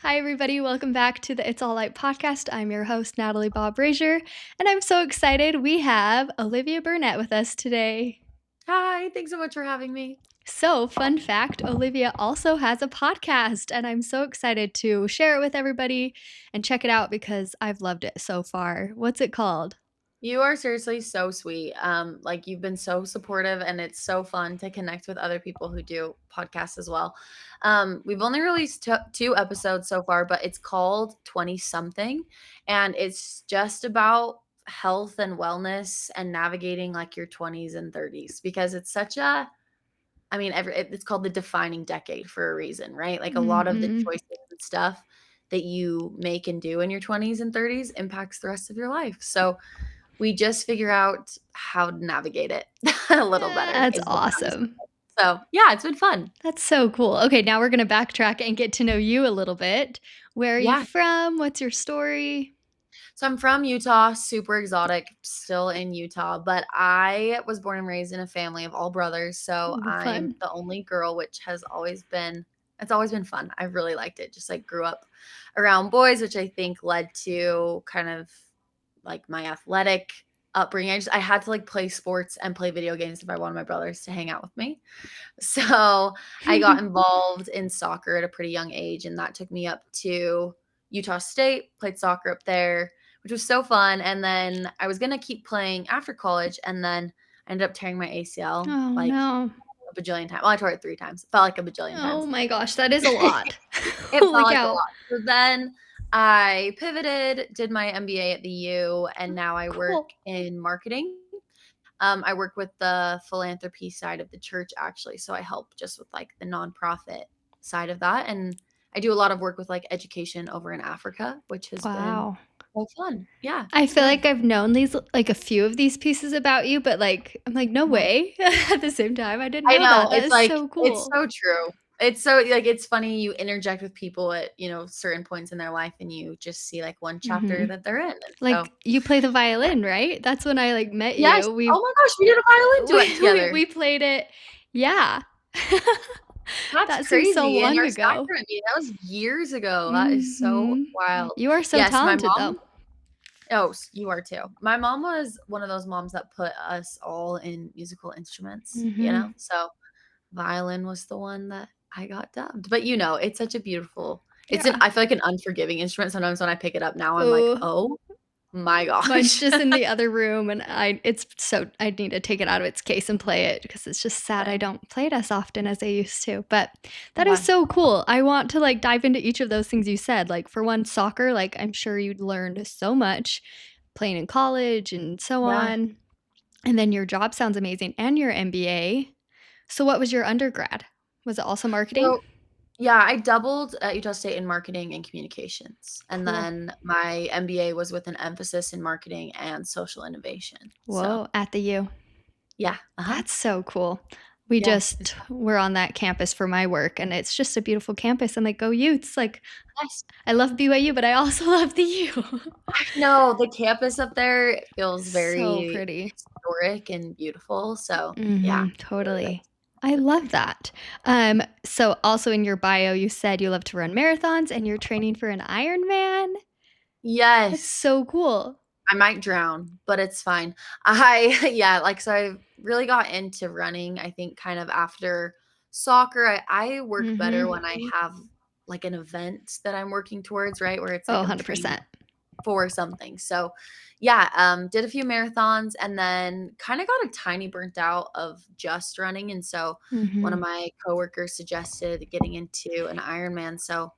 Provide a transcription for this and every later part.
Hi, everybody. Welcome back to the It's All Light podcast. I'm your host, Natalie Bob Brazier, and I'm so excited we have Olivia Burnett with us today. Hi, thanks so much for having me. So, fun fact Olivia also has a podcast, and I'm so excited to share it with everybody and check it out because I've loved it so far. What's it called? You are seriously so sweet. Like you've been so supportive and it's so fun to connect with other people who do podcasts as well. We've only released two episodes so far, but it's called 20 something and it's just about health and wellness and navigating like your 20s and 30s because it's such a it's called the defining decade for a reason, right? Like a lot of the Mm-hmm. choices and stuff that you make and do in your 20s and 30s impacts the rest of your life. So we just figure out how to navigate it a little better That's is the premise of awesome. it. So, yeah, it's been fun. That's so cool. Okay, now we're going to backtrack and get to know you a little bit. Where are you Yeah. from? What's your story? So I'm from Utah, super exotic, still in Utah, but I was born and raised in a family of all brothers. So Ooh, I'm fun. the only girl, which has always been it's always been fun. I really liked it. Just like grew up around boys, which I think led to kind of like my athletic upbringing. I had to like play sports and play video games if I wanted my brothers to hang out with me. So I got involved in soccer at a pretty young age, and that took me up to Utah State, played soccer up there, which was so fun. And then I was going to keep playing after college, and then I ended up tearing my ACL Oh, like no. a bajillion times. Well, I tore it 3 times. It felt like a bajillion Oh times. my gosh, that is a lot. It felt Holy like a cow. lot. So then I pivoted, did my MBA at the U, and now I work Cool. in marketing. I work with the philanthropy side of the church actually, so I help just with like the nonprofit side of that, and I do a lot of work with like education over in Africa, which has been Wow. so fun. Yeah, I it's feel good. like I've known these like a few of these pieces about you, but like I'm like, no Yeah. way. At the same time, I didn't I know know, that. That is so it's cool. so true. It's so like, it's funny you interject with people at, certain points in their life, and you just see like one chapter Mhm. that they're in, and so Like you play the yeah. violin, right? That's when I like met Yes. you. Oh my gosh, we did a violin duet together. We played it. Yeah. That's That seems so crazy, and long your ago. soccer meet, that was years ago, that is so Mhm. wild. You are so Yes, my talented though. mom oh, you are too. My mom was one of those moms that put us all in musical instruments, Mhm. so violin was the one that I got dubbed, but, it's such a beautiful Yeah. I feel like an unforgiving instrument sometimes when I pick it up now, I'm like, Oh. "Oh my Mine's gosh." just in the other room, and I need to take it out of its case and play it because it's just sad I Same. don't play it as often as I used to, but that is Yeah, so cool. I want to, like, dive into each of those things you said, like, for one, soccer, like, I'm sure you'd learned so much playing in college and so yeah. on, and then your job sounds amazing and your MBA. So what was your undergrad? Was it also marketing? So yeah, I doubled at Utah State in marketing and communications, and Cool. then my MBA was with an emphasis in marketing and social innovation. So, Whoa, at the U. yeah, That's so cool. We yes, it's just were on that campus for my work, and it's just a beautiful campus. I'm like, "Go Utes!" Like, nice. I love BYU, but I also love the U. I know the campus up there feels So very pretty. historic and beautiful. So, yeah, Mhm, really totally. nice. I It's love great. that. So also in your bio, you said you love to run marathons and you're training for an Ironman? That's Yes, so cool. I might drown, but it's fine. I yeah, so I really got into running, I think kind of after soccer. I work better Mhm. when I have like an event that I'm working towards, right? Where it's Oh, like I'm training 100%. for something. So, yeah, did a few marathons and then kind of got a tiny burnt out of just running. And so one of Mhm. my coworkers suggested getting into an Ironman. So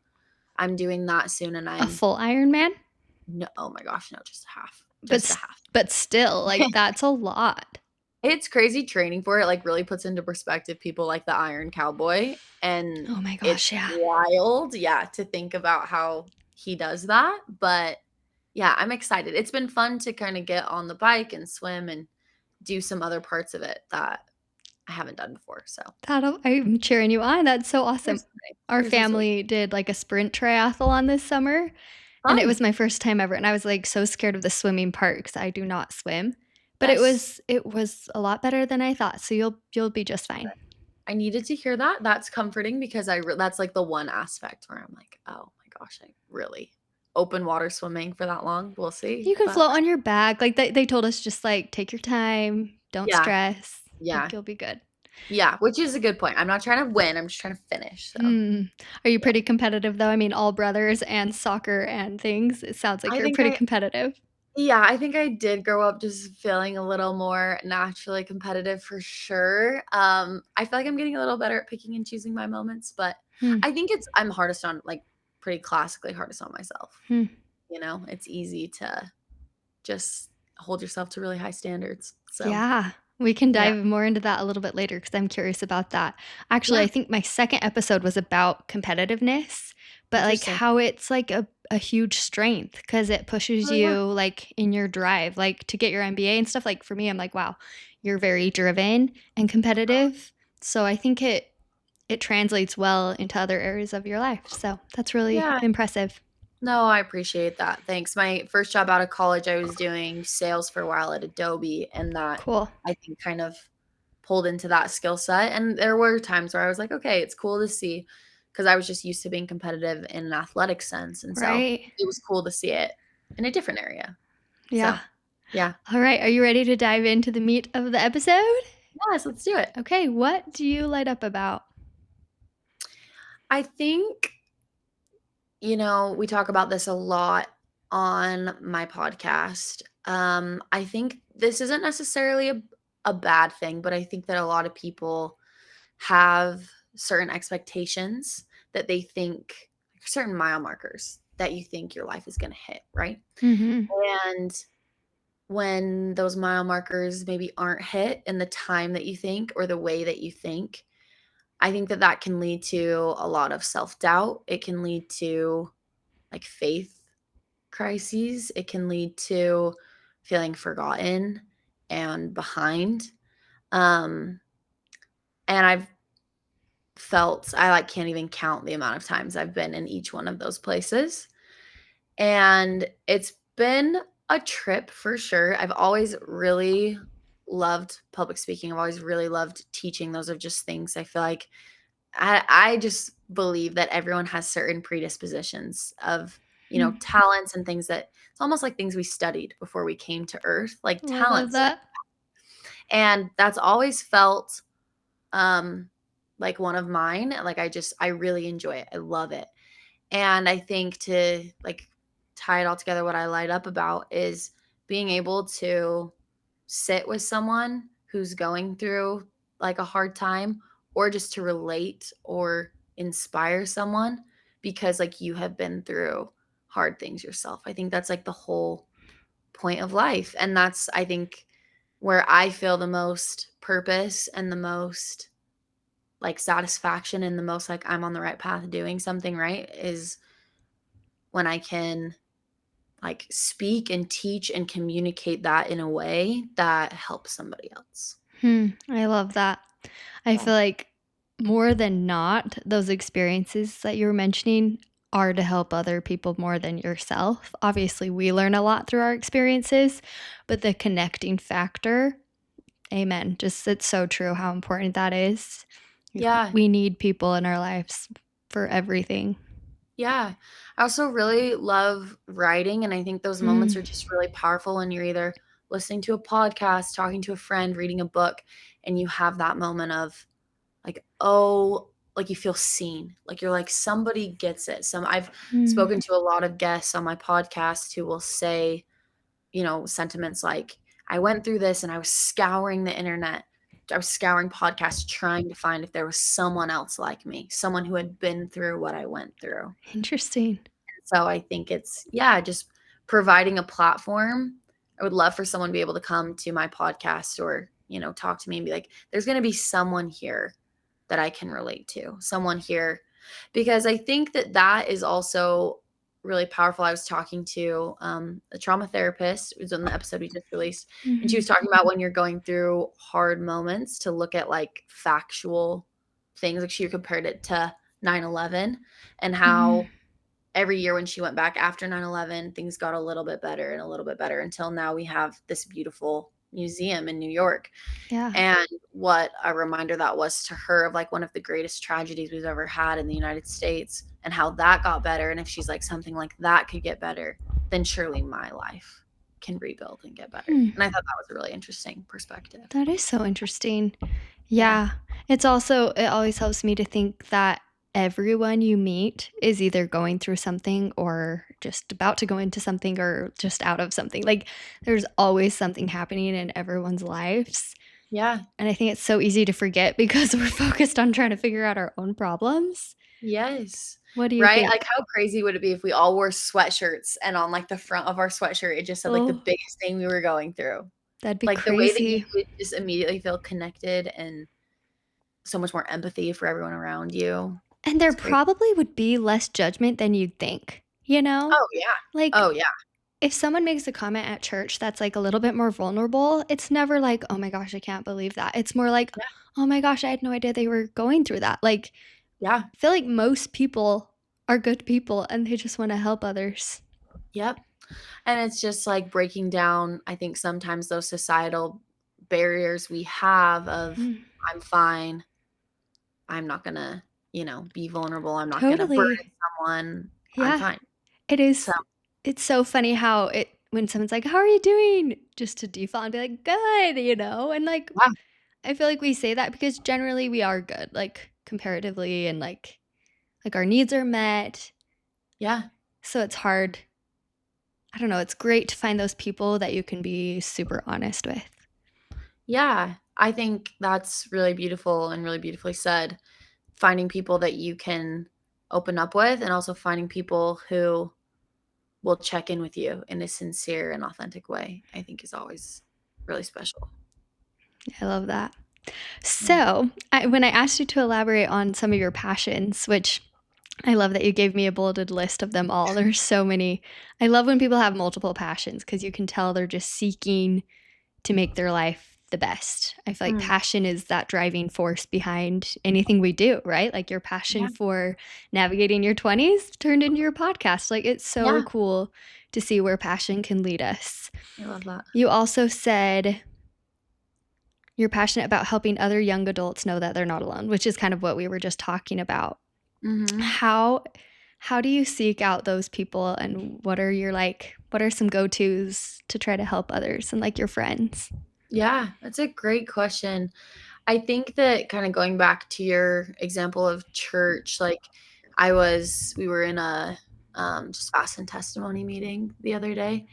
I'm doing that soon and A I'm full Ironman? no, oh my gosh, no, just a half. But Just a s half. but still, like, that's a lot. It's crazy training for it, like, really puts into perspective people like the Iron Cowboy, and Oh my it's gosh, yeah. wild, yeah, to think about how he does that, but, yeah, I'm excited. It's been fun to kinda get on the bike and swim and do some other parts of it that I haven't done before, so I'm cheering you on, that's so you're awesome. so nice. Our You're so sweet. family did, like, a sprint triathlon this summer, and it was Fun. my first time ever, and I was, like, so scared of the swimming part because I do not swim, but Yes. it was a lot better than I thought, so you'll be just fine. I needed to hear that. That's comforting because that's, like, the one aspect where I'm like, "Oh my gosh, I really open water swimming for that long. We'll see, You can but float on your back, like, they told us just, like, take your time, don't yeah, stress, yeah, like, you'll be good. yeah, which is a good point. I'm not trying to win, I'm just trying to finish, so, Mm. Are you yeah. pretty competitive, though? I mean, all brothers and soccer and things, it sounds like I you're think pretty I competitive. Yeah, I think I did grow up just feeling a little more naturally competitive for sure. I feel like I'm getting a little better at picking and choosing my moments, but Hmm, I think I'm hardest on like pretty classically hardest on myself. hmm. You know, it's easy to just hold yourself to really high standards. So, Yeah, we can yeah, dive more into that a little bit later because 'cause I'm curious about that. Actually, yeah, I think my second episode was about competitiveness, but, like, interesting. how it's, like, a huge strength because it pushes Oh yeah, you, like, in your drive, like, to get your MBA and stuff, like, for me, I'm like, "Wow, you're very driven and competitive." So I think it translates well into other areas of your life, so that's really yeah. impressive. No, I appreciate that. Thanks. My first job out of college, I was doing sales for a while at Adobe, and that Cool. I think kind of pulled into that skill set. And there were times where I was like, okay, it's cool to see because I was just used to being competitive in an athletic sense. And so Right? it was cool to see it in a different area. Yeah. So, yeah. Alright, are you ready to dive into the meat of the episode? Yes, let's do it. Okay, what do you light up about? I think, we talk about this a lot on my podcast. I think this isn't necessarily a bad thing, but I think that a lot of people have certain expectations that they think certain mile markers that you think your life is going to hit, right? Mhm. And when those mile markers maybe aren't hit in the time that you think or the way that you think, I think that that can lead to a lot of self-doubt. It can lead to like faith crises. It can lead to feeling forgotten and behind. Um and I've felt I, like, can't even count the amount of times I've been in each one of those places, and it's been a trip for sure. I've always really loved public speaking. I've always really loved teaching. Those are just things I feel like I just believe that everyone has certain predispositions of, Hmm. talents and things that it's almost like things we studied before we came to Earth, like Oh, I love talents. that. And that's always felt um, like one of mine. Like I really enjoy it. I love it. And I think to like tie it all together, what I light up about is being able to sit with someone who's going through like a hard time or just to relate or inspire someone because like you have been through hard things yourself. I think that's like the whole point of life. And that's, I think, where I feel the most purpose and the most like satisfaction and the most like I'm on the right path doing something right is when I can like speak and teach and communicate that in a way that helps somebody else. I love that. I So, feel like more than not, those experiences that you were mentioning are to help other people more than yourself. Obviously, we learn a lot through our experiences, but the connecting factor, amen. Just it's so true how important that is. yeah, We need people in our lives for everything. yeah. I also really love writing, and I think those moments Mm, are just really powerful when you're either listening to a podcast, talking to a friend, reading a book, and you have that moment of like, oh, like you feel seen. Like you're like, somebody gets it. I've mm. spoken to a lot of guests on my podcast who will say, sentiments like, I went through this and I was scouring the internet. I was scouring podcasts trying to find if there was someone else like me, someone who had been through what I went through. Interesting. So I think it's, yeah, just providing a platform. I would love for someone to be able to come to my podcast or, talk to me and be like, there's going to be someone here that I can relate to, someone here. Because I think that that is also really powerful. I was talking to a trauma therapist. It was on the episode we just released. And she Mhm. was talking about when you're going through hard moments to look at like factual things. Like she compared it to 9/11 and Mhm. how every year when she went back after 9/11, things got a little bit better and a little bit better until now we have this beautiful museum in New York. Yeah. And what a reminder that was to her of like one of the greatest tragedies we've ever had in the United States and how that got better. And if she's like, something like that could get better, then surely my life can rebuild and get better. Hmm. And I thought that was a really interesting perspective. That is so interesting. Yeah. Yeah. It's also, it always helps me to think that everyone you meet is either going through something or just about to go into something or just out of something. Like there's always something happening in everyone's lives. Yeah. And I think it's so easy to forget because we're focused on trying to figure out our own problems. Yes. What do you Right? Like, think? how crazy would it be if we all wore sweatshirts and on, like, the front of our sweatshirt, it just said, like, the Oh, biggest thing we were going through? that'd be Like, the way that you crazy. would just immediately feel connected and so much more empathy for everyone around you. And there It's crazy. probably would be less judgment than you'd think, you know? Oh, yeah. Like, Oh, yeah. if someone makes a comment at church that's like a little bit more vulnerable, it's never like, oh my gosh, I can't believe that. It's more like, Yeah. oh my gosh, I had no idea they were going through that. Like, Yeah. I feel like most people are good people and they just want to help others. Yep. And it's just, like, breaking down, I think, sometimes those societal barriers we have of, Mhm. "I'm fine. I'm not gonna, be vulnerable. I'm not gonna burden Totally. someone. I'm Yeah. fine." It So, is. It's so funny how when someone's like, how are you doing? Just to default and be like, good, And like, wow. I feel like we say that because generally we are good, like comparatively, and like our needs are met. Yeah. So it's hard. I don't know. It's great to find those people that you can be super honest with. Yeah, I think that's really beautiful and really beautifully said. Finding people that you can open up with and also finding people who will check in with you in a sincere and authentic way, I think is always really special. I love that. Yeah. So, when I asked you to elaborate on some of your passions, which I love that you gave me a bulleted list of them all. There's so many. I love when people have multiple passions because you can tell they're just seeking to make their life the best. I feel like Mm, passion is that driving force behind anything we do, right? Like your passion yeah, for navigating your 20s turned into your podcast. Like it's so yeah, cool to see where passion can lead us. I love that. You also said you're passionate about helping other young adults know that they're not alone, which is kind of what we were just talking about. Mhm. How how do you seek out those people and what are some go-tos to try to help others and like your friends? Yeah, that's a great question. I think that kinda going back to your example of church, like, we were in a, just fast and testimony meeting the other day.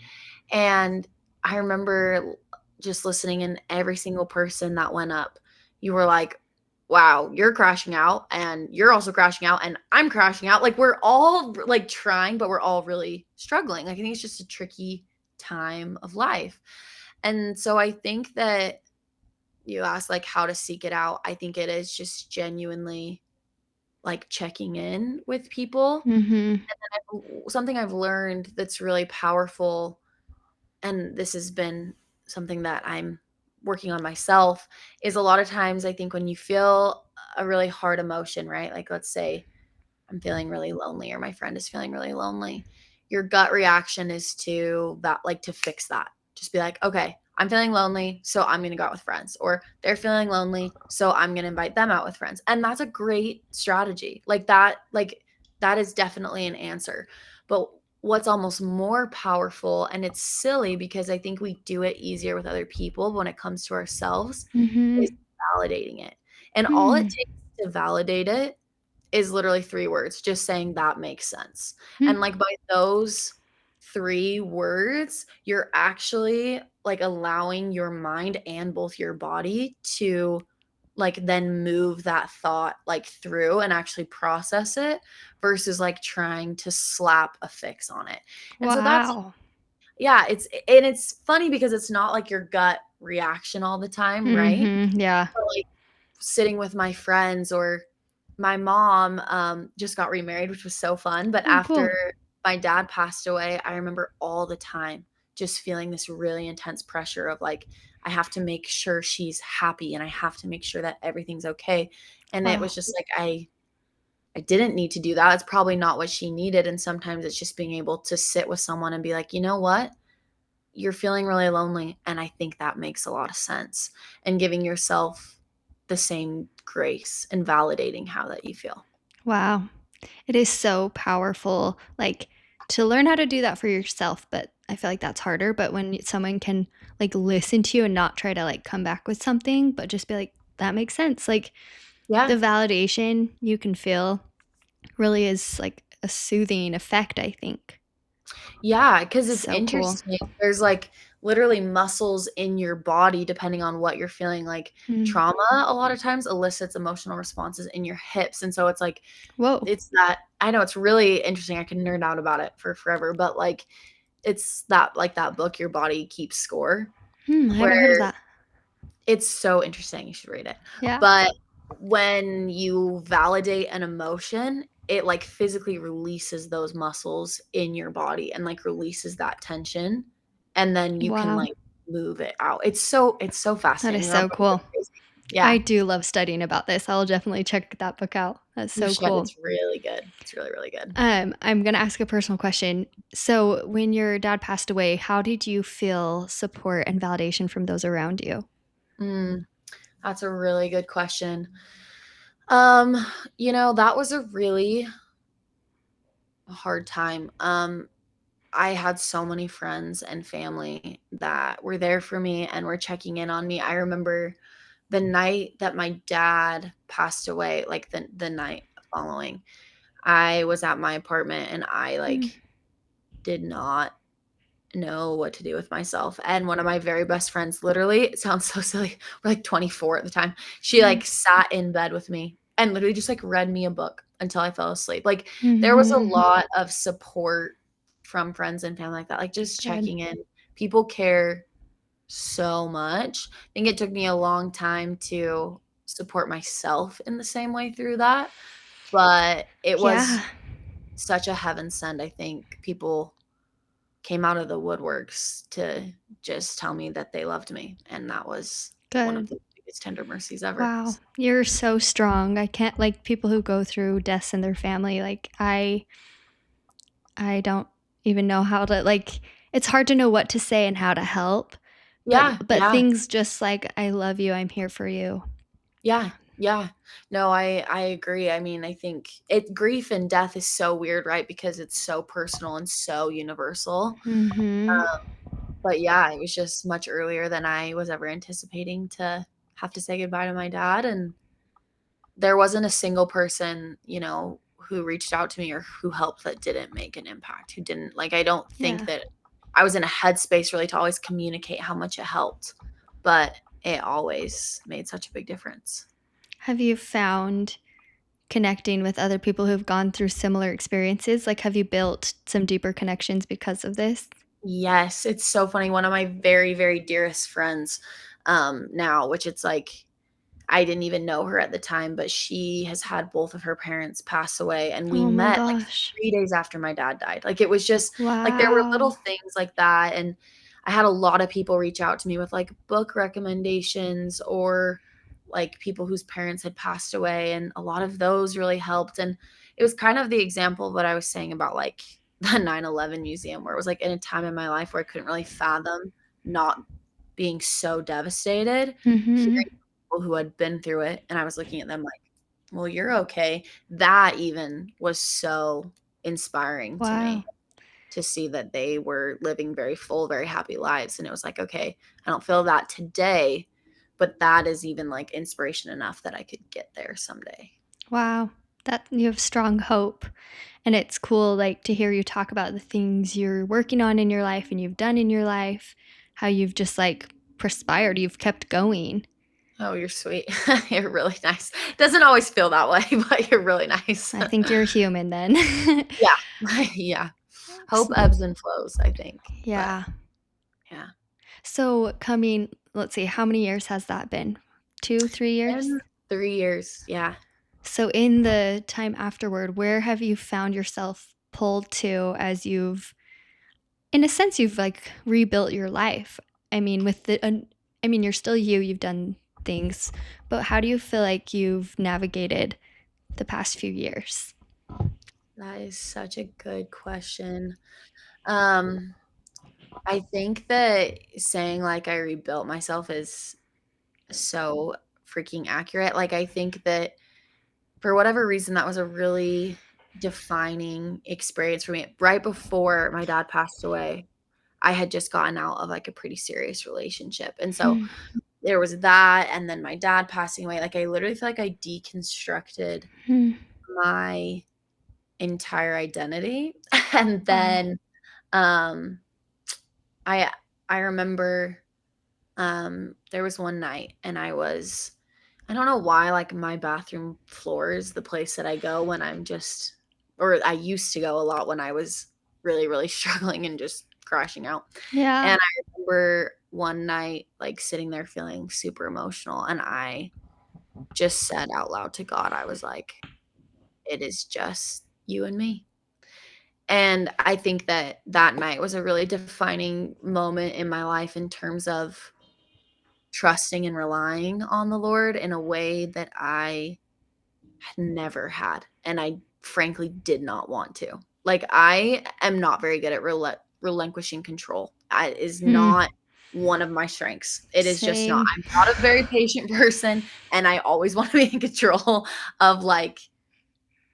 And I remember just listening in every single person that went up. You were like, "Wow, you're crashing out, and you're also crashing out, and I'm crashing out." Like, we're all, like, trying, but we're all really struggling. Like, I think it's just a tricky time of life. And so I think that you asked, like, how to seek it out. I think it is just genuinely, like, checking in with people. Mhm. Something I've learned that's really powerful, and this has been something that I'm working on myself, is a lot of times I think when you feel a really hard emotion, right? Like, let's say I'm feeling really lonely or my friend is feeling really lonely, your gut reaction is to that, like, to fix that. Just be like, okay, I'm feeling lonely, so I'm going to go out with friends. Or they're feeling lonely, so I'm going to invite them out with friends. And that's a great strategy. That is definitely an answer. But what's almost more powerful, and it's silly because I think we do it easier with other people, but when it comes to ourselves, is Mhm. validating it. And all it Hmm. takes to validate it is literally 3 words, just saying, "That makes sense." Hmm. And, like, by those 3 words, you're actually, like, allowing your mind and both your body to, like, then move that thought, like, through and actually process it versus, like, trying to slap a fix on it. And so that's Wow. yeah, it's funny because it's not, like, your gut reaction all the time, right? Mhm. Yeah. But, like, sitting with my friends or my mom, just got remarried, which was so fun, but Oh, after cool. my dad passed away, I remember all the time just feeling this really intense pressure of, like, I have to make sure she's happy, and I have to make sure that everything's okay, and it was Wow. just like, I didn't need to do that, it's probably not what she needed, and sometimes it's just being able to sit with someone and be like, "You know what? you're feeling really lonely, and I think that makes a lot of sense, and giving yourself the same grace and validating how that you feel. Wow. It is so powerful, like, to learn how to do that for yourself, but I feel like that's harder, but when someone can, like, listen to you and not try to, like, come back with something, but just be like, "That makes sense." Like, Yeah. the validation you can feel really is, like, a soothing effect, I think. Yeah, because it's So cool. interesting. There's, like, literally muscles in your body depending on what you're feeling, like, Mm. trauma a lot of times elicits emotional responses in your hips, and so it's like Whoa. it's that I know it's really interesting, I can nerd out about it for forever, but, like, it's that like, that book, Your Body Keeps Score, I where haven't heard of that. it's so interesting, you should read it. Yeah. But when you validate an emotion, it, like, physically releases those muscles in your body and, like, releases that tension, and then you can, Wow. like, move it out. It's so That is fascinating, that so book is cool. amazing. I Yeah, do love studying about this. I'll definitely check that book out. That's you so should, cool. it's really good. It's really, really good. I'm gonna ask a personal question. So, when your dad passed away, how did you feel support and validation from those around you? Mm, that's a really good question. Um, that was a really hard time. I had so many friends and family that were there for me and were checking in on me. I remember the night that my dad passed away, like the night following, I was at my apartment and I Mm, like did not know what to do with myself. And one of my very best friends, literally, it sounds so silly. We're like 24 at the time. She mm, like sat in bed with me and literally just like read me a book until I fell asleep. Like there was a mhm. lot of support from friends and family like that, like just Good. checking in. People care so much. I think it took me a long time to support myself in the same way through that, but it Yeah, was such a heaven send. I think people came out of the woodworks to just tell me that they loved me, and that was one of good. the biggest tender mercies ever. Wow, you're so strong. I can't like people who go through deaths in their family, like I don't even know how to like it's hard to know what to say and how to help, Yeah, but yeah, things just like I love you, I'm here for you. yeah, yeah. No, I agree. I mean, I think grief and death is so weird, right? Because it's so personal and so universal. Mhm. But yeah, it was just much earlier than I was ever anticipating to have to say goodbye to my dad, and there wasn't a single person, who reached out to me or who helped that didn't make an impact, who didn't like, I don't think Yeah. that I was in a headspace really to always communicate how much it helped, but it always made such a big difference. Have you found connecting with other people who've gone through similar experiences? Like, have you built some deeper connections because of this? Yes, it's so funny. One of my very, very dearest friends, now, which it's like I didn't even know her at the time, but she has had both of her parents pass away, and we Oh my met, like, gosh. 3 days after my dad died. Like, it was just like, there were little Wow. things like that, and I had a lot of people reach out to me with, like, book recommendations or, like, people whose parents had passed away, and a lot of those really helped, and it was kind of the example of what I was saying about, like, the 9/11 museum, where it was, like, in a time in my life where I couldn't really fathom not being so devastated, Mhm. hearing people who had been through it, and I was looking at them like, "Well, you're okay." That even was so inspiring to Wow. me to see that they were living very full, very happy lives, and it was like, "Okay, I don't feel that today, but that is even, like, inspiration enough that I could get there someday." Wow. That you have strong hope. And it's cool, like, to hear you talk about the things you're working on in your life and you've done in your life, how you've just, like, perspired, you've kept going. Oh, you're sweet. You're really nice. Doesn't always feel that way, but you're really nice. I think you're human then. Yeah. Yeah. S Hope ebbs and flows, I think, but yeah. yeah. So, coming let's see, how many years has that been? 2, 3 years? In 3 years, yeah. So, in the time afterward, where have you found yourself pulled to as you've in a sense, you've, like, rebuilt your life? I mean, with the I mean, you're still you, you've done things, but how do you feel like you've navigated the past few years? That is such a good question. Um, I think that saying, like, I rebuilt myself is so freaking accurate. Like, I think that for whatever reason, that was a really defining experience for me. Right before my dad passed away, I had just gotten out of, like, a pretty serious relationship, and so Hmm. there was that, and then my dad passing away. Like, I literally feel like I deconstructed Hmm. my entire identity, and Wow. then, um, I I remember, there was one night, and I don't know why, like, my bathroom floor is the place that I go when I'm just or I used to go a lot when I was really, really struggling and just crashing out, Yeah. and I remember one night, like, sitting there feeling super emotional, and I just said out loud to God, I was like, "It is just you and me." And I think that that night was a really defining moment in my life in terms of trusting and relying on the Lord in a way that I had never had, and I frankly did not want to. Like, I am not very good at relinquishing control. It is Hmm. not one of my strengths. It is just not. Same. I'm not a very patient person, and I always wanna be in control of, like,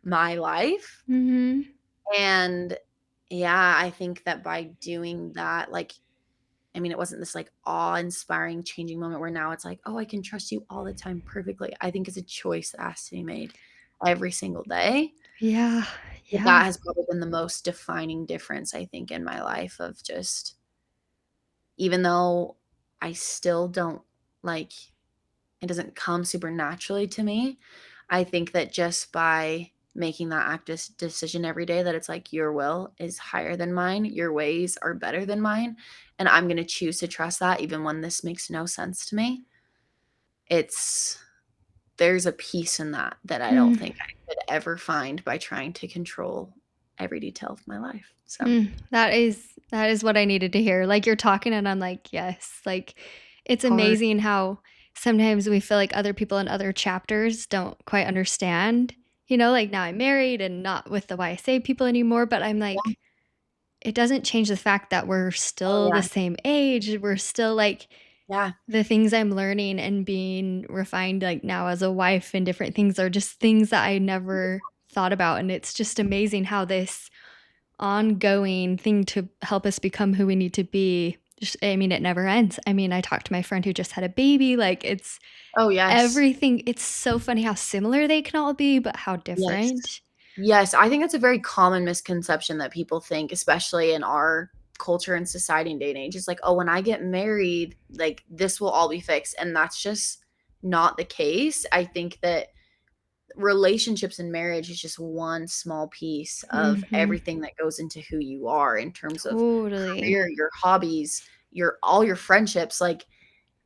my life, Hmm. and, yeah, I think that by doing that, like I mean, it wasn't this, like, awe-inspiring changing moment where now it's like, "Oh, I can trust you all the time perfectly." I think it's a choice that has to be made every single day, Yeah. but Yeah. that has probably been the most defining difference, I think, in my life of just even though I still don't like it doesn't come super naturally to me, I think that just by making that active decision every day that it's like your will is higher than mine, your ways are better than mine, and I'm going to choose to trust that even when this makes no sense to me. It's there's a peace in that that I don't Mm. think I could ever find by trying to control every detail of my life. So, That is what I needed to hear. Like, you're talking and I'm like, "Yes." Like, it's hard. amazing how sometimes we feel like other people in other chapters don't quite understand. Like, now I'm married and not with the YSA people anymore, but I'm Yeah. like, it doesn't change the fact that we're Oh, still the yeah. same age. We're still, like, Yeah. the things I'm learning and being refined, like, now as a wife and different things are just things that I never thought about, and it's just amazing how this ongoing thing to help us become who we need to be. Just, I mean, it never ends. I mean, I talked to my friend who just had a baby, like, it's Oh, yes. everything. It's so funny how similar they can all be, but how Yes. different. Yes, I think it's a very common misconception that people think, especially in our culture and society and day and age. It's like, "Oh, when I get married, like, this will all be fixed," and that's just not the case. I think that relationships and marriage is just one small piece of Mhm. everything that goes into who you are in terms of Totally. career, your hobbies, your all your friendships, like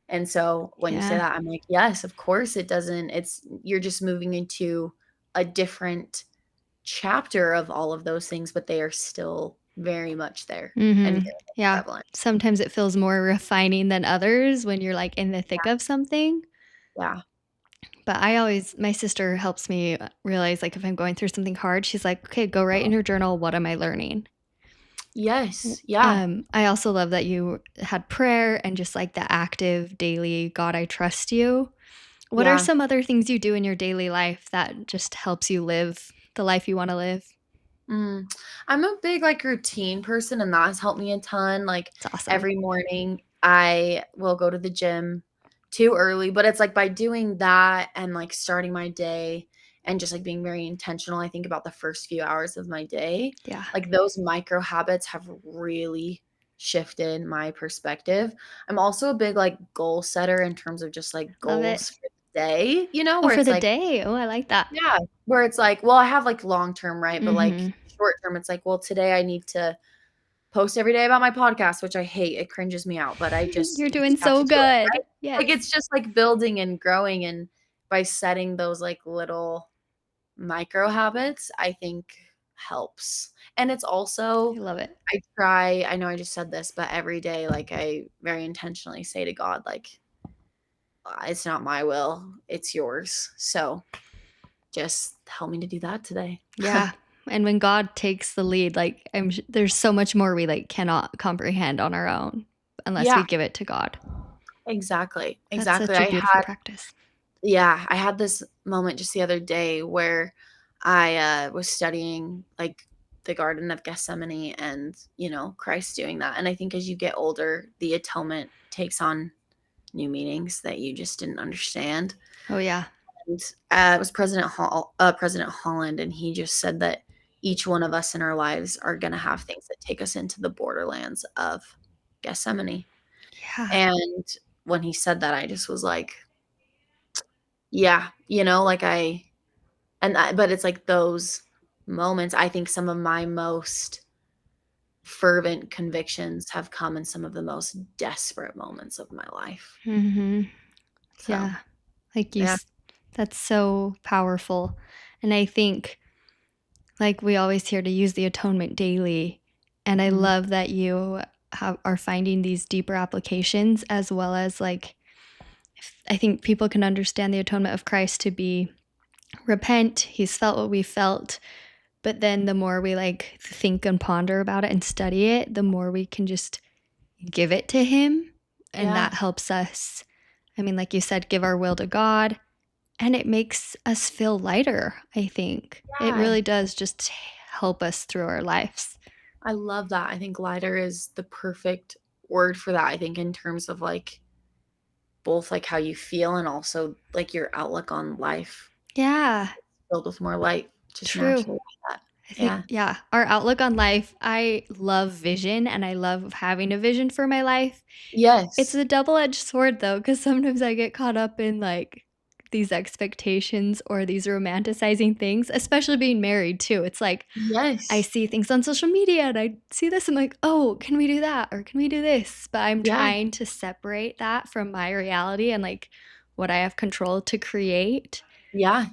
and so when you say Yeah. that, I'm like, "Yes, of course it doesn't it's you're just moving into a different chapter of all of those things, but they are still very much there and Mhm. very much Yeah. prevalent." Sometimes it feels more refining than others when you're, like, in the thick of something. Yeah. But my sister helps me realize, like, if I'm going through something hard, she's like, "Okay, go write in your journal, what am I learning?" Yes. Yeah. I also love that you had prayer and just, like, the active daily, "God, I trust you." What are Yeah. some other things you do in your daily life that just helps you live the life you wanna live? Mm. I'm a big, like, routine person, and that has helped me a ton, like, It's awesome. every morning, I will go to the gym too early, but it's, like, by doing that and, like, starting my day and just, like, being very intentional, I think about the first few hours of my day, Yeah. like, those micro habits have really shifted my perspective. I'm also a big, like, goal setter in terms of just, like, Love it. goals for the day, Oh, where for it's the like day. Oh, I like that. yeah, where it's like well, I have, like, long term, right? But, like, Mhm. short term, it's like, well, today I need to post every day about my podcast, which I hate, it cringes me out, but You're you just doing have to so do it, good. right? Yes. Like, it's just, like, building and growing, and by setting those, like, little micro habits, I think helps. And it's I also love it. I know I just said this, but every day, like, I very intentionally say to God, like, It's not my will, it's yours." So, just help me to do that today. Yeah. And when God takes the lead, like there's so much more we like cannot comprehend on our own unless we Yeah, give it to God. exactly, That's exactly. such a beautiful practice. Yeah, I had this moment just the other day where I, was studying, like, the Garden of Gethsemane and, Christ doing that, and I think as you get older, the atonement takes on new meanings that you just didn't understand, Oh yeah. and, it was President Holland, and he just said that each one of us in our lives are gonna have things that take us into the borderlands of Gethsemane, Yeah. and when he said that, I just was like, "Yeah," like, but it's like those moments, I think some of my most fervent convictions have come in some of the most desperate moments of my life. Mhm. So, Yeah. Like yeah. that's so powerful. And I think like we always hear to use the atonement daily. And I Mhm. love that you are finding these deeper applications as well as like I think people can understand the atonement of Christ to be repent, he's felt what we felt, but then the more we like think and ponder about it and study it, the more we can just give it to him and Yeah. that helps us. I mean, like you said, give our will to God. And it makes us feel lighter, I think. It Yeah. really does just help us through our lives. I love that. I think lighter is the perfect word for that, I think, in terms of, like, both, like, how you feel and also, like, your outlook on life Yeah, filled with more light just true. naturally like that. I think, Yeah. yeah, our outlook on life, I love vision and I love having a vision for my life. It's Yes. a double-edged sword though, because sometimes I get caught up in like these expectations or these romanticizing things, especially being married too. It's like I Yes. see things on social media and I see this, I'm like, "Oh, can we do that? Or can we do this?" But I'm Yeah. trying to separate that from my reality and, like, what I have control to create. Yeah.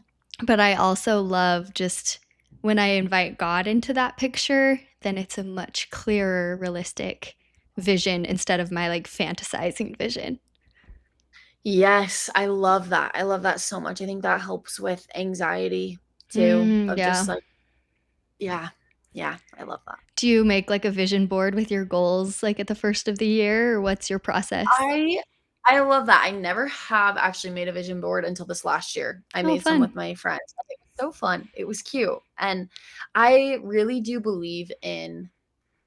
But I also love just when I invite God into that picture, then it's a much clearer, realistic vision instead of my, like, fantasizing vision. Yes, I love that. I love that so much. I think that helps with anxiety too, Mm, of just yeah. like yeah. Yeah, I love that. Do you make, like, a vision board with your goals, like, at the first of the year, or what's your process? I I love that. I never have actually made a vision board until this last year. I Oh, made some with fun. my friends. It was so fun. It was cute. And I really do believe in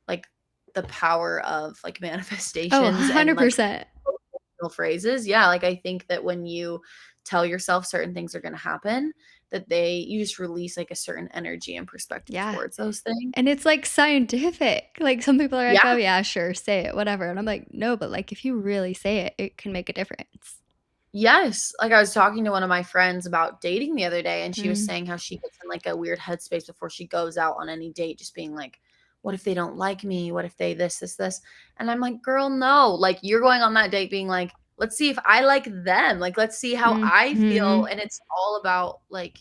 like the power of like Oh, manifestations and like 100%. motivational phrases. Yeah, like I think that when you tell yourself certain things are going to happen, that you just release like a certain energy and perspective Yeah. towards those things. And it's, like, scientific. Like, some people are like, "Oh, Yeah. yeah, sure, say it, whatever." And I'm like, "No, but, like, if you really say it, it can make a difference." Yes, like, I was talking to one of my friends about dating the other day, and she was Mm. saying how she gets in, like, a weird headspace before she goes out on any date, just being like, "What if they don't like me? What if they this, this, this?" And I'm like, "Girl, no." Like, you're going on that date being like, "Let's see if I like them. Like, let's see how I feel." Mhm. And it's all about, like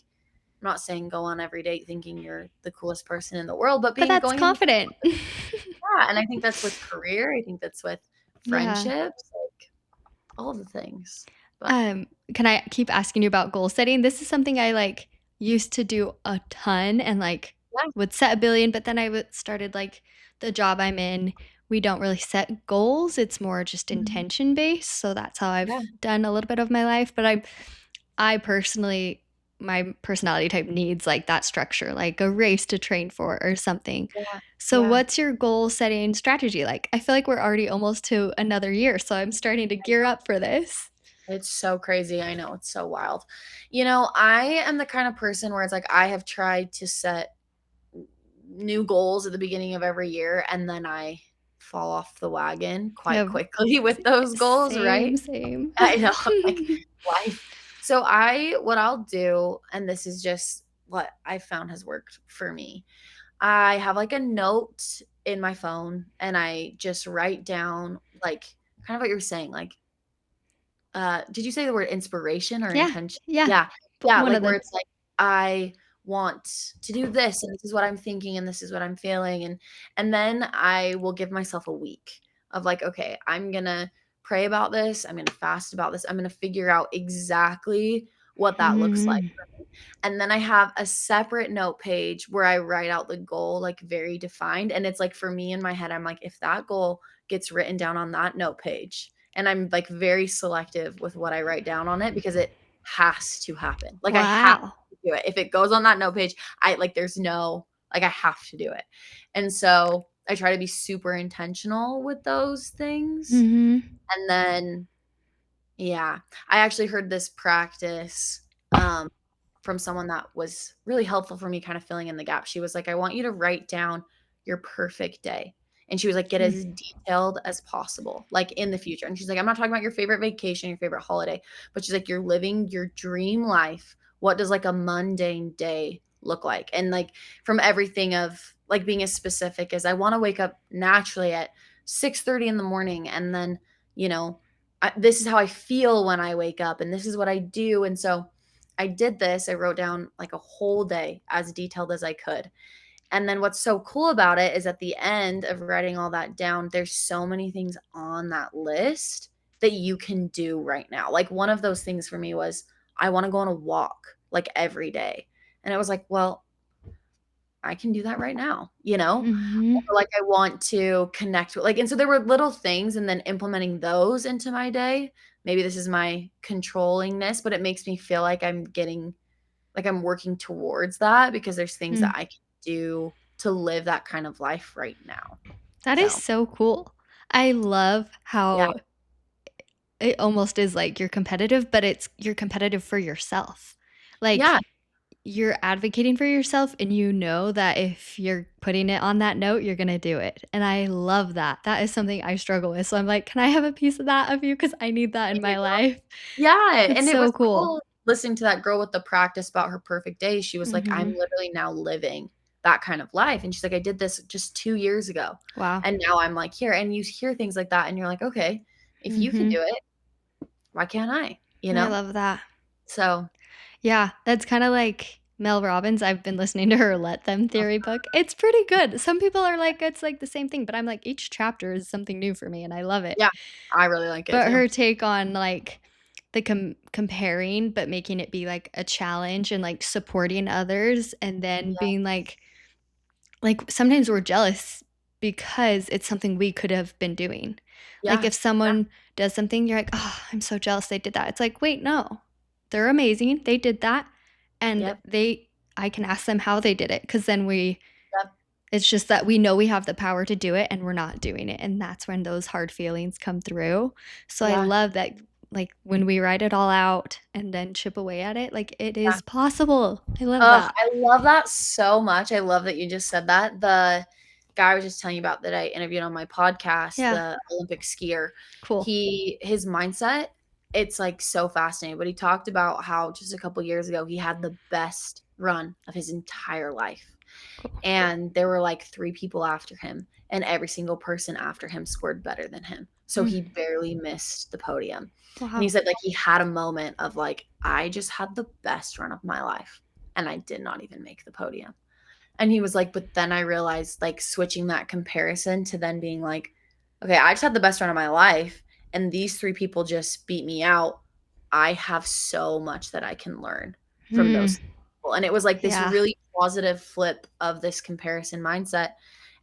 I'm not saying go on every date thinking you're the coolest person in the world, but But being that's going in with confident. yeah, and I think that's with career, I think that's with Yeah. friendships, like, all of the things. But Um, can I keep asking you about goal setting? This is something I, like, used to do a ton and, like, yeah. would set a billion, but then I would started, like, the job I'm in, we don't really set goals, it's more just Mhm. intention based, so that's how I've Yeah. done a little bit of my life, but I personally my personality type needs, like, that structure, like a race to train for or something. Yeah. So Yeah. what's your goal setting strategy like? I feel like we're already almost to another year, so I'm starting to gear up for this. It's so crazy. I know, it's so wild. I am the kind of person where it's like I have tried to set new goals at the beginning of every year, and then I fall off the wagon quite Yeah, quickly s with those goals, same, right? same. I know, like, life. So what I'll do, and this is just what I found has worked for me, I have, like, a note in my phone, and I just write down, like, kind of what you're saying, like, did you say the word inspiration or Yeah, intention? yeah, Yeah. but Yeah, one like, of where the it's like, I want to do this, and this is what I'm thinking, and this is what I'm feeling, and then I will give myself a week of, like, "Okay, I'm gonna pray about this, I'm gonna fast about this, I'm gonna figure out exactly what that looks like Mhm. for me. And then I have a separate note page where I write out the goal, like, very defined, and it's, like, for me in my head, I'm like, if that goal gets written down on that note page, and I'm, like, very selective with what I write down on it because it has to happen. Like, I have Wow. to do it. If it goes on that note page, I like, there's no like, I have to do it. And so, I try to be super intentional with those things, Mhm. and then yeah. I actually heard this practice, um, from someone that was really helpful for me kind of filling in the gap. She was like, "I want you to write down your perfect day." And she was like, "Get Mm. as detailed as possible, like, in the future." And she's like, "I'm not talking about your favorite vacation, your favorite holiday," but she's like, "You're living your dream life. What does, like, a mundane day look like?" And, like, from everything of, like, being as specific as, "I wanna wake up naturally at 6:30 in the morning, and then, you know, this is how I feel when I wake up, and this is what I do." And so I did this. I wrote down like a whole day as detailed as I could. And then what's so cool about it is at the end of writing all that down, there's so many things on that list that you can do right now. Like one of those things for me was I want to go on a walk like every day. And I was like, well, I can do that right now, you know? Mhm. Or like I want to connect with like and so there were little things and then implementing those into my day. Maybe this is my controllingness, but it makes me feel like I'm getting like I'm working towards that because there's things that Mm. I can do to live that kind of life right now. That is So, so cool. I love yeah. how it almost is like you're competitive, but you're competitive for yourself. Yeah, Like, you're advocating for yourself and you know that if you're putting it on that note, you're gonna do it, and I love that. That is something I struggle with, so I'm like, "Can I have a piece of that of you? Because I need that in there you my go. life." Yeah, It's and it so was cool. cool listening to that girl with the practice about her perfect day. She was like, "I'm Mhm. literally now living that kind of life," and she's like, "I did this just 2 years ago, Wow. and now I'm, like, here," and you hear things like that, and you're like, "Okay, if you can do Mhm. it, why can't I?" You I know? love that. So, Yeah, that's kinda like Mel Robbins. I've been listening to her Let Them Theory book. It's pretty good. Some people are like, it's like the same thing, but I'm like, each chapter is something new for me, and I love it. yeah, I really like it But too. her take on, like, the comparing, but making it be, like, a challenge and, like, supporting others, and then Yeah, being like, sometimes we're jealous because it's something we could have been doing. Like, yeah, if someone does something, you're like, "Oh, I'm so jealous they did that." It's like, "Wait, no. They're amazing. They did that, and yep, I can ask them how they did it, because then yep, it's just that we know we have the power to do it and we're not doing it, and that's when those hard feelings come through. So I yeah. love that, like, when we write it all out and then chip away at it, like, it Yeah. is possible. I love Ugh, that. I love that so much. I love that you just said that. The guy I was just telling you about that I interviewed on my podcast, Yeah, the Olympic skier, cool. his mindset, it's, like, so fascinating, but he talked about how just a couple years ago, he had the best run of his entire life, Cool. and there were, like, 3 people after him, and every single person after him scored better than him, so Mm, he barely missed the podium, and he wow. said, like, he had a moment of, like, "I just had the best run of my life, and I did not even make the podium." And he was like, "But then I realized, like, switching that comparison to then being like, okay, I just had the best run of my life, and these 3 people just beat me out. I have so much that I can learn from Mm, those people." And it was like this yeah. really positive flip of this comparison mindset,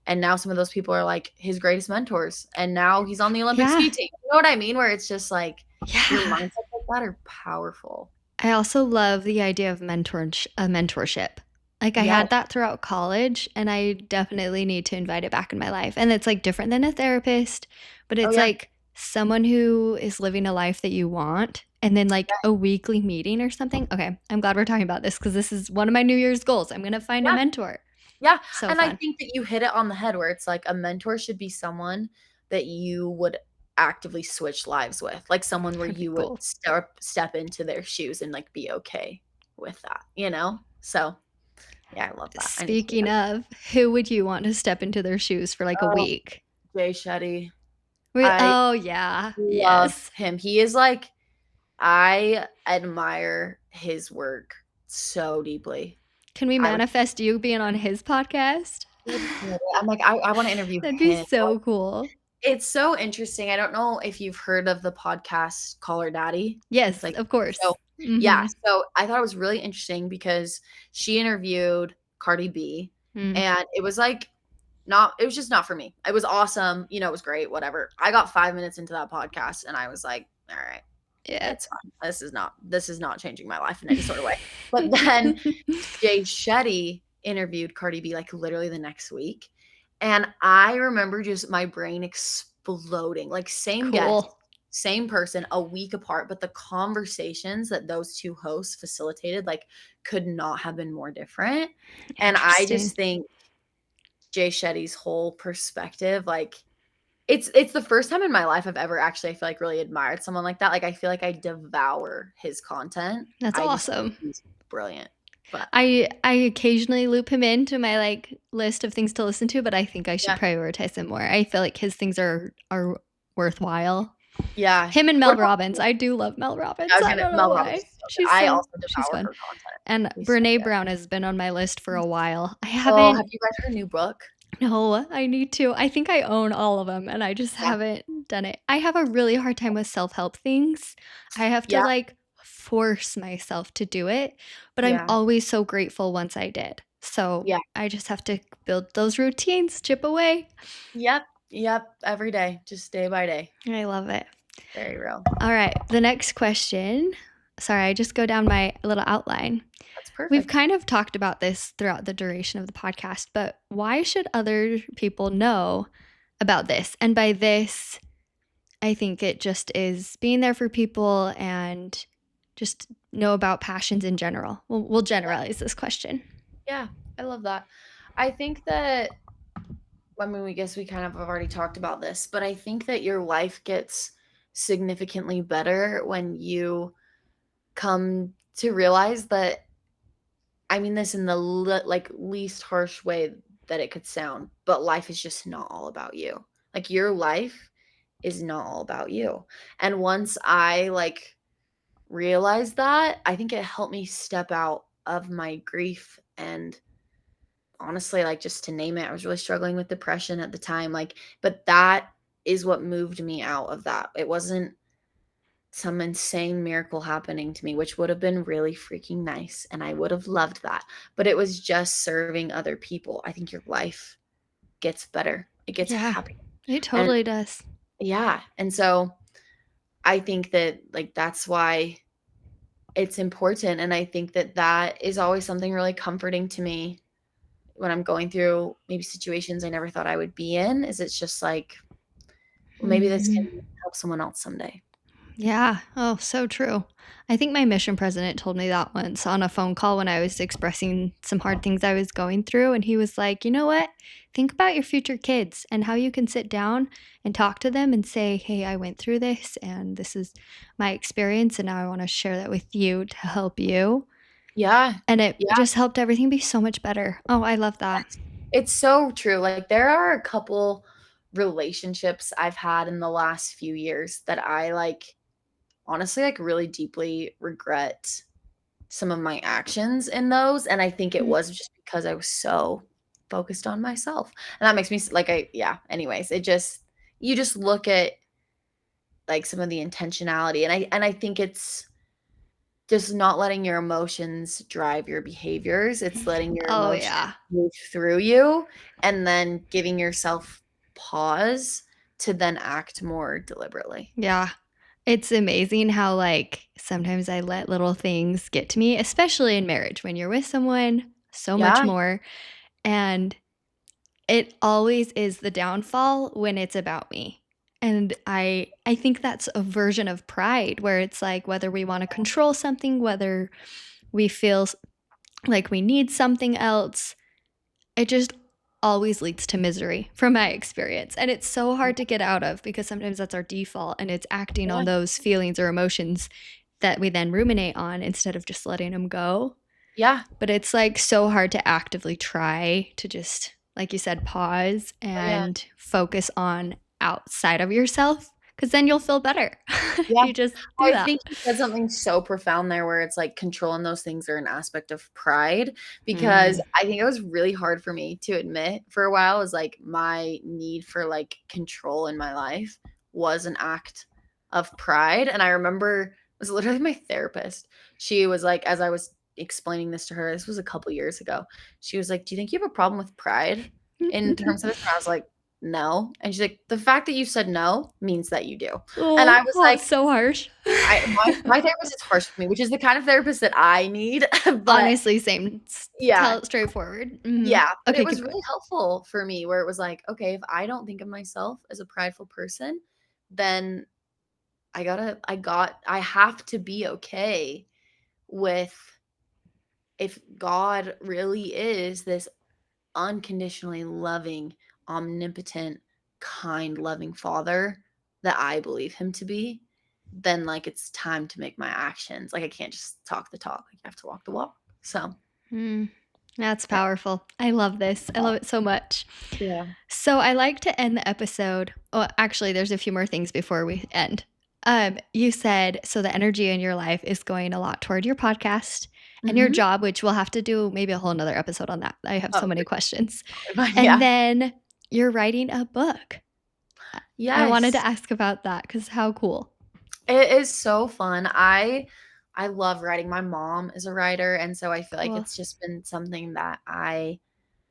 and now some of those people are, like, his greatest mentors, and now he's on the Olympic Yeah. ski team. You know what I mean? Where it's just like, your Yeah. mindsets like that are powerful. I also love the idea of mentorship. Like, I Yeah, had that throughout college, and I definitely need to invite it back in my life, and it's, like, different than a therapist, but oh, it's, yeah, like, someone who is living a life that you want, and then, like, a weekly meeting or something. Okay, I'm glad we're talking about this because this is one of my New Year's goals. I'm gonna find a yeah. mentor. Yeah, So and I fun. think that you hit it on the head where it's like a mentor should be someone that you would actively switch lives with, like someone where That'd be you would cool. step into their shoes and, like, be okay with that, you know? So, yeah, I love that. I need to do Speaking that. of, who would you want to step into their shoes for, like, a Oh, week? Jay Shetty. I Oh, yeah. love Yes. him. He is like I admire his work so deeply. Can we I would manifest you being on his podcast? I'm like, I wanna interview That'd be him. so cool. It's so interesting. I don't know if you've heard of the podcast Call Her Daddy. It's Yes, like of so course. yeah, Mhm. so I thought it was really interesting because she interviewed Cardi B, Mm. and it was just not for me. It was awesome, it was great, whatever. I got 5 minutes into that podcast and I was like, "All right, Yeah. it's fine. This is not changing my life in any sort of way." But then Jay Shetty interviewed Cardi B like literally the next week. And I remember just my brain exploding. Like same guest, Cool. same person, a week apart, but the conversations that those two hosts facilitated like could not have been more different. And I Interesting. just think Jay Shetty's whole perspective, like it's the first time in my life I've ever actually, I feel like, really admired someone like that. Like, I feel like I devour his content. That's I just think awesome. he's brilliant. But I occasionally loop him into my, like, list of things to listen to, but I think I should yeah, prioritize him more. I feel like his things are worthwhile. yeah. Him and What Mel about Robbins. you? I do love Mel I Robbins. was I gonna don't know Mel Robbins why. is so good. I also She's devour fun. her content. And She's so Brené good. Brown has been on my list for a while. I Oh, haven't. have you read her new book? No, I need to. I think I own all of them, and I just Yeah. haven't done it. I have a really hard time with self-help things. I have to, Yeah, like, force myself to do it, but I'm yeah, always so grateful once I did. So, yeah. I just have to build those routines, chip away. Yep, yep, every day, just day by day. I love it. Very real. All right, the next question. Sorry, I just go down my little outline. That's We've perfect. kind of talked about this throughout the duration of the podcast, but why should other people know about this? And by this, I think it just is being there for people and just know about passions in general. We'll generalize this question. Yeah, I love that. I think that I mean, we guess we kind of have already talked about this, but I think that your life gets significantly better when you come to realize that, I mean this in the like least harsh way that it could sound, but life is just not all about you. Like your life is not all about you. And once I like realized that, I think it helped me step out of my grief. And honestly, like, just to name it, I was really struggling with depression at the time, like, but that is what moved me out of that. It wasn't some insane miracle happening to me, which would have been really freaking nice, and I would have loved that, but it was just serving other people. I think your life gets better. It gets Yeah, happier. it And totally does. yeah, and so I think that, like, that's why it's important, and I think that that is always something really comforting to me when I'm going through maybe situations I never thought I would be in, is it's just like, well, maybe this Mhm. can help someone else someday. Yeah. Oh, so true. I think my mission president told me that once on a phone call when I was expressing some hard things I was going through. And he was like, you know what? Think about your future kids and how you can sit down and talk to them and say, hey, I went through this and this is my experience. And now I want to share that with you to help you. Yeah. And it Yeah. just helped everything be so much better. Oh, I love that. It's so true. Like, there are a couple relationships I've had in the last few years that I, like, honestly, like, really deeply regret some of my actions in those, and I think it Mm. was just because I was so focused on myself, and that makes me like, I yeah, anyways, it just you just look at, like, some of the intentionality, and I think it's just not letting your emotions drive your behaviors. It's letting your Oh, emotions yeah. move through you and then giving yourself pause to then act more deliberately. Yeah. It's amazing how, like, sometimes I let little things get to me, especially in marriage when you're with someone so much Yeah, more. And it always is the downfall when it's about me. And I think that's a version of pride where it's like whether we want to control something, whether we feel like we need something else, it just always leads to misery from my experience. And it's so hard to get out of because sometimes that's our default and it's acting yeah, on those feelings or emotions that we then ruminate on instead of just letting them go. yeah. But it's like so hard to actively try to just, like you said, pause Oh, yeah. and focus on outside of yourself 'cause then you'll feel better if Yeah. you just do Well, I that. think you said something so profound there where it's like control and those things are an aspect of pride because Mm. I think it was really hard for me to admit for a while is like my need for like control in my life was an act of pride. And I remember it was literally my therapist. She was like, as I was explaining this to her, this was a couple years ago. She was like, "Do you think you have a problem with pride in terms of this?" And I was like, "No." And she's like, "The fact that you said no means that you do." And I Oh, was that's like, so harsh. my therapist is harsh with me, which is the kind of therapist that I need, but Honestly, same. S yeah, Tell it straightforward. Mhm. yeah, but it Okay, was keep going. really helpful for me where it was like, okay, if I don't think of myself as a prideful person, then I have to be okay with if God really is this unconditionally loving, omnipotent, kind, loving father that I believe him to be, then like it's time to make my actions. Like I can't just talk the talk. Like I have to walk the walk. So Mm, that's yeah. powerful. I love this. I love it so much. Yeah. So I like to end the episode. Oh, actually, there's a few more things before we end. You said so the energy in your life is going a lot toward your podcast and your Mhm. job, which we'll have to do maybe a whole nother episode on that. I have so Oh, many questions. fine. And Yeah. then you're writing a book. I wanted to Yes. ask about that because how cool. It is so fun. I love writing. My mom is a writer, and so I feel like Cool. it's just been something that I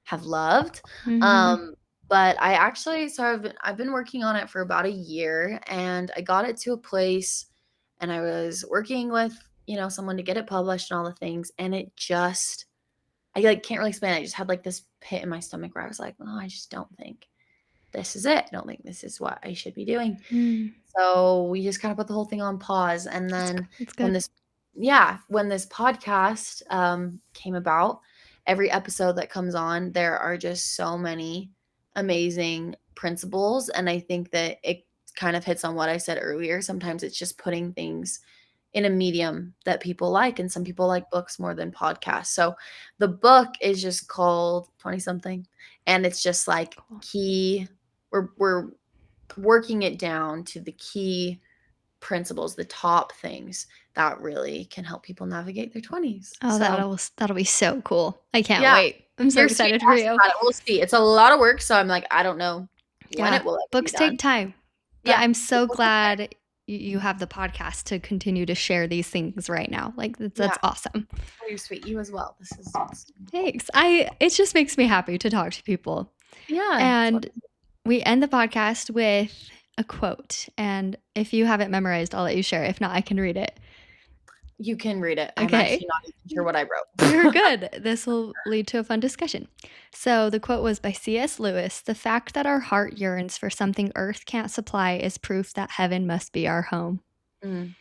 have loved. Mhm. Um, but I actually so I've been working on it for about a year and I got it to a place and I was working with, someone to get it published and all the things and it just I like can't really explain it. I just had like this pit in my stomach where I was like, "Oh, I just don't think this is it. I don't think this is what I should be doing." Mm, So we just kind of put the whole thing on pause. And then that's when good. this, yeah, when this podcast came about, every episode that comes on, there are just so many amazing principles. And I think that it kind of hits on what I said earlier. Sometimes it's just putting things in a medium that people like. And some people like books more than podcasts. So the book is just called 20 something. And it's just like Cool. key. We're working it down to the key principles, the top things that really can help people navigate their 20s. Oh, So, that'll be so cool. I can't yeah, wait. I'm so you're sweet excited to for ask you. about it. We'll see. It's a lot of work, so I'm like, I don't know when Yeah, it will ever be books done. take time, but Yeah, I'm but so we'll get there. glad you have the podcast to continue to share these things right now. Like that's Yeah. awesome. Oh, you're sweet. You as well. It's wonderful. Thanks. I It just makes me happy to talk to people. Yeah. It's And wonderful. we end the podcast with a quote. And if you have it memorized, I'll let you share. If not, I can read it. You can read it. I'm actually Okay. not even sure what I You're wrote. good. This will lead to a fun discussion. So, the quote was by C.S. Lewis. The fact that our heart yearns for something earth can't supply is proof that heaven must be our home. Mm,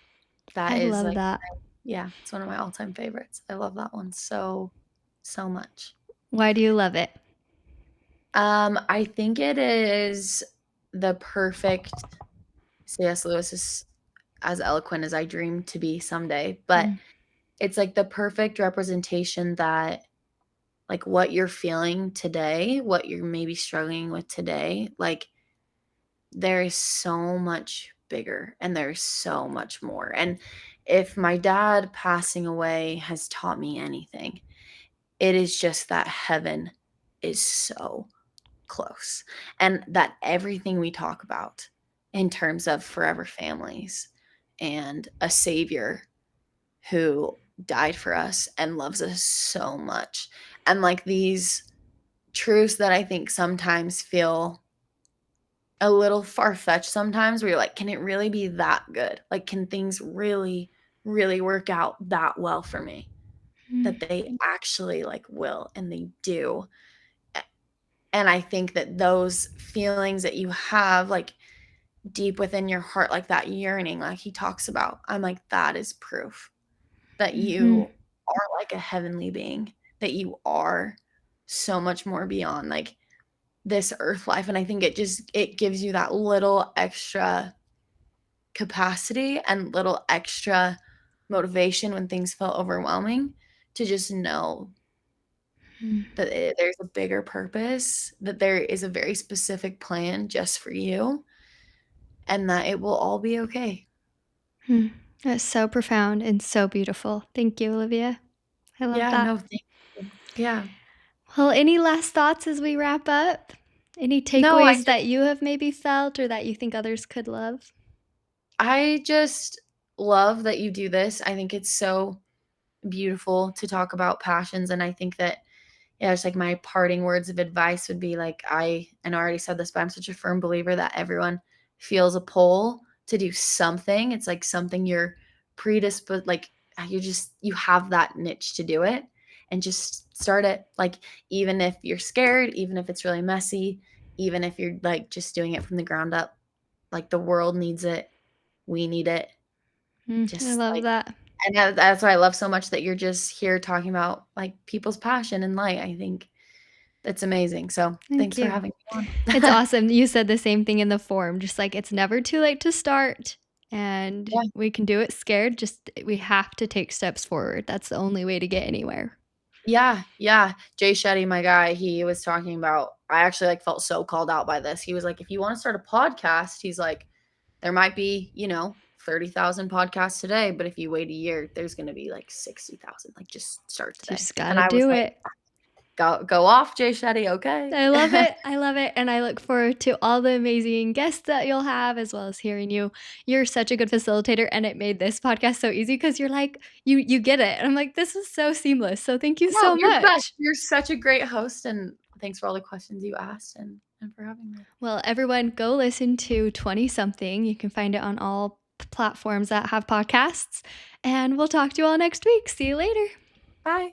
that I is love like, that. yeah, it's one of my all-time favorites. I love that one so, so much. Why do you love it? I think it is the perfect C.S. Lewis is as eloquent as I dream to be someday, but Mm, it's like the perfect representation that like what you're feeling today, what you're maybe struggling with today, like there is so much bigger and there's so much more. And if my dad passing away has taught me anything, it is just that heaven is so close and that everything we talk about in terms of forever families and a savior who died for us and loves us so much and like these truths that I think sometimes feel a little far-fetched sometimes where you're like can it really be that good, like can things really work out that well for me mm, that they actually like will and they do. And I think that those feelings that you have, like, deep within your heart, like that yearning, like he talks about, I'm like, that is proof that mhm, you are like a heavenly being, that you are so much more beyond like this earth life. And I think it gives you that little extra capacity and little extra motivation when things feel overwhelming to just know mm, that there's a bigger purpose, that there is a very specific plan just for you. and that it will all be okay. Hmm. That's so profound and so beautiful. Thank you, Olivia. I love Yeah, that. no, thank you. Yeah. Well, any last thoughts as we wrap up? Any No, takeaways that you have maybe felt or that you think others could love? I just love that you do this. I think it's so beautiful to talk about passions, and I think that, yeah, it's like my parting words of advice would be like, and I already said this, but I'm such a firm believer that everyone feels a pull to do something. It's like something you're predisposed, like you have that niche to do it, and just start it. Like, even if you're scared, even if it's really messy, even if you're like just doing it from the ground up, like the world needs it. We need it. I Just love like, that. and that's why I love so much that you're just here talking about like people's passion and light. I think that's amazing. So Thank thanks for you. having me It's on. awesome. You said the same thing in the forum, just like it's never too late to start and Yeah. we can do it scared. Just we have to take steps forward. That's the only way to get anywhere. Yeah, yeah. Jay Shetty, my guy, he was talking about, I actually like felt so called out by this. He was like, if you want to start a podcast, he's like, there might be, 30,000 podcasts today, but if you wait a year, there's going to be like 60,000. Like, just start today. Just got And to I was do like, it. go off, Jay Shetty. Okay. I love it. I love it. And I look forward to all the amazing guests that you'll have as well as hearing you. You're such a good facilitator and it made this podcast so easy because you're like you get it. And I'm like this is so seamless. So thank you No, so you're the best. much. You're such a great host, and thanks for all the questions you asked and for having me. Well, everyone go listen to 20 something. You can find it on all platforms that have podcasts and we'll talk to you all next week. See you later. Bye.